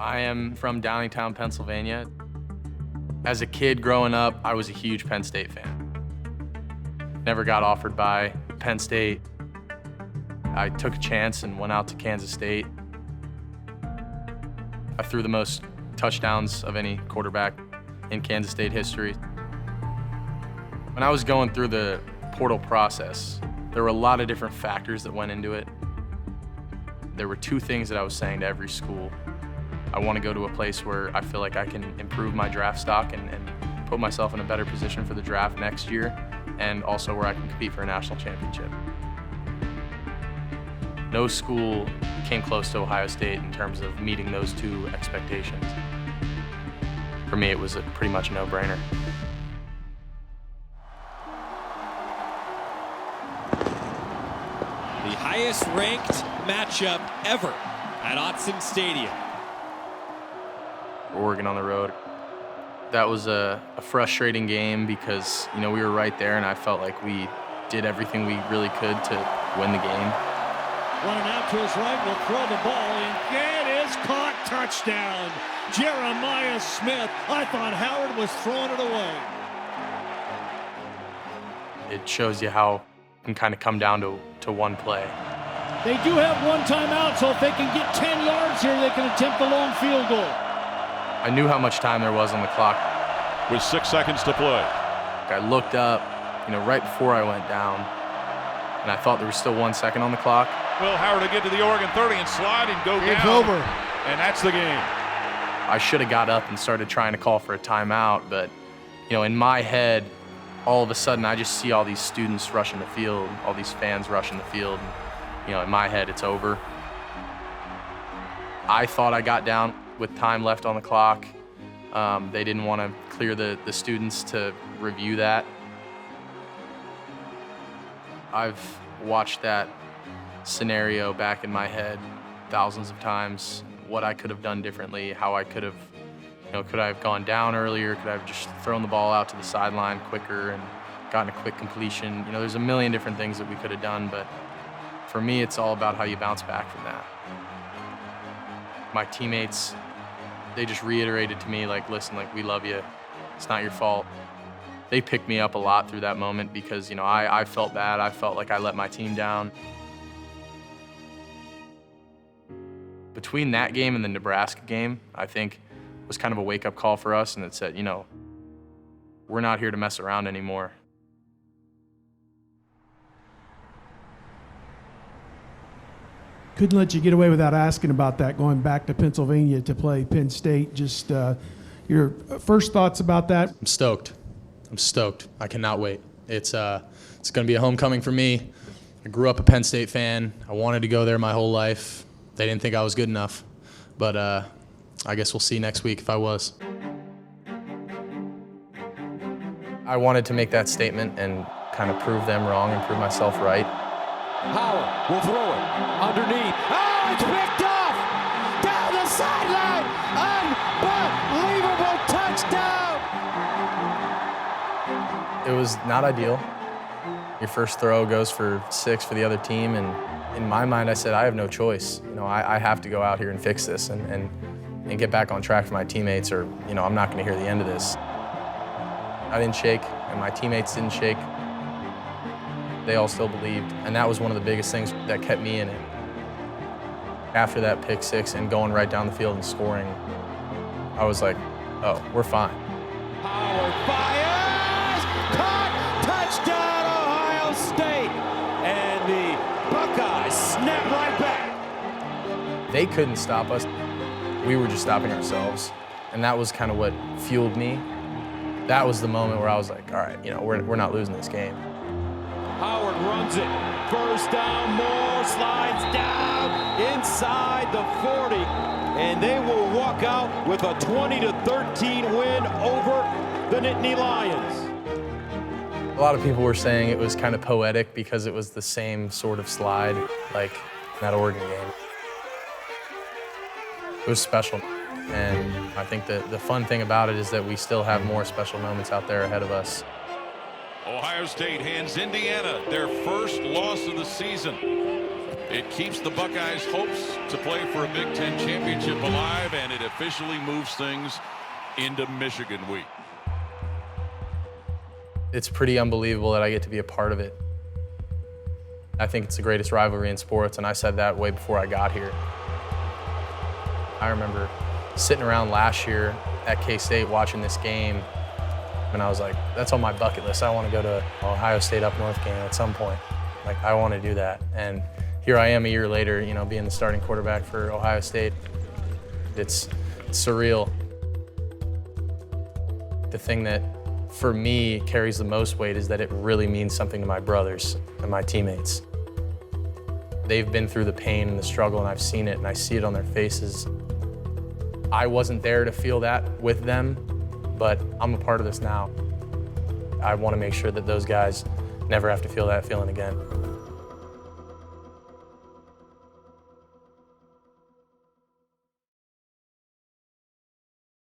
I am from Downingtown, Pennsylvania. As a kid growing up, I was a huge Penn State fan. Never got offered by Penn State. I took a chance and went out to Kansas State. I threw the most touchdowns of any quarterback in Kansas State history. When I was going through the portal process, there were a lot of different factors that went into it. There were two things that I was saying to every school. I want to go to a place where I feel like I can improve my draft stock and put myself in a better position for the draft next year, and also where I can compete for a national championship. No school came close to Ohio State in terms of meeting those two expectations. For me, it was pretty much a no-brainer. The highest ranked matchup ever at Autzen Stadium. Oregon on the road. That was a frustrating game because, we were right there and I felt like we did everything we really could to win the game. Running out to his right, will throw the ball in. It is caught, touchdown. Jeremiah Smith. I thought Howard was throwing it away. It shows you how it can kind of come down to one play. They do have one timeout, so if they can get 10 yards here, they can attempt the long field goal. I knew how much time there was on the clock. With 6 seconds to play. I looked up, right before I went down, and I thought there was still 1 second on the clock. Will Howard will get to the Oregon 30 and slide and go Game's down. over. And that's the game. I should have got up and started trying to call for a timeout, but, in my head, all of a sudden I just see all these students rushing the field, all these fans rushing the field, and, in my head it's over. I thought I got down with time left on the clock. They didn't want to clear the students to review that. I've watched that scenario back in my head thousands of times, what I could have done differently, how I could have, could I have gone down earlier? Could I have just thrown the ball out to the sideline quicker and gotten a quick completion? There's a million different things that we could have done, but for me, it's all about how you bounce back from that. My teammates, they just reiterated to me, listen, we love you. It's not your fault. They picked me up a lot through that moment because, I felt bad. I felt like I let my team down. Between that game and the Nebraska game, I think was kind of a wake-up call for us, and it said, we're not here to mess around anymore. Couldn't let you get away without asking about that, going back to Pennsylvania to play Penn State. Just your first thoughts about that? I'm stoked. I cannot wait. It's going to be a homecoming for me. I grew up a Penn State fan. I wanted to go there my whole life. They didn't think I was good enough, but I guess we'll see next week if I was. I wanted to make that statement and kind of prove them wrong and prove myself right. Howard will throw it underneath. Oh, it's picked off! Down the sideline! Unbelievable touchdown! It was not ideal. Your first throw goes for 6 for the other team, and in my mind, I said, I have no choice. I have to go out here and fix this and get back on track for my teammates, or I'm not going to hear the end of this. I didn't shake, and my teammates didn't shake. They all still believed, and that was one of the biggest things that kept me in it. After that pick 6 and going right down the field and scoring, I was like, oh, we're fine. Howard fires! Caught! Touchdown, Ohio State! And the Buckeyes snap right back. They couldn't stop us. We were just stopping ourselves, and that was kind of what fueled me. That was the moment where I was like, all right, we're not losing this game. Howard runs it. First down, Moore slides down inside the 40. And they will walk out with a 20-13 win over the Nittany Lions. A lot of people were saying it was kind of poetic because it was the same sort of slide like that Oregon game. It was special. And I think that the fun thing about it is that we still have more special moments out there ahead of us. Ohio State hands Indiana their first loss of the season. It keeps the Buckeyes' hopes to play for a Big Ten championship alive, and it officially moves things into Michigan week. It's pretty unbelievable that I get to be a part of it. I think it's the greatest rivalry in sports, and I said that way before I got here. I remember sitting around last year at K-State watching this game, and I was like, that's on my bucket list. I want to go to Ohio State up north game at some point. Like, I want to do that. And here I am a year later, you know, being the starting quarterback for Ohio State. It's surreal. The thing that, for me, carries the most weight is that it really means something to my brothers and my teammates. They've been through the pain and the struggle, and I've seen it, and I see it on their faces. I wasn't there to feel that with them, but I'm a part of this now. I want to make sure that those guys never have to feel that feeling again.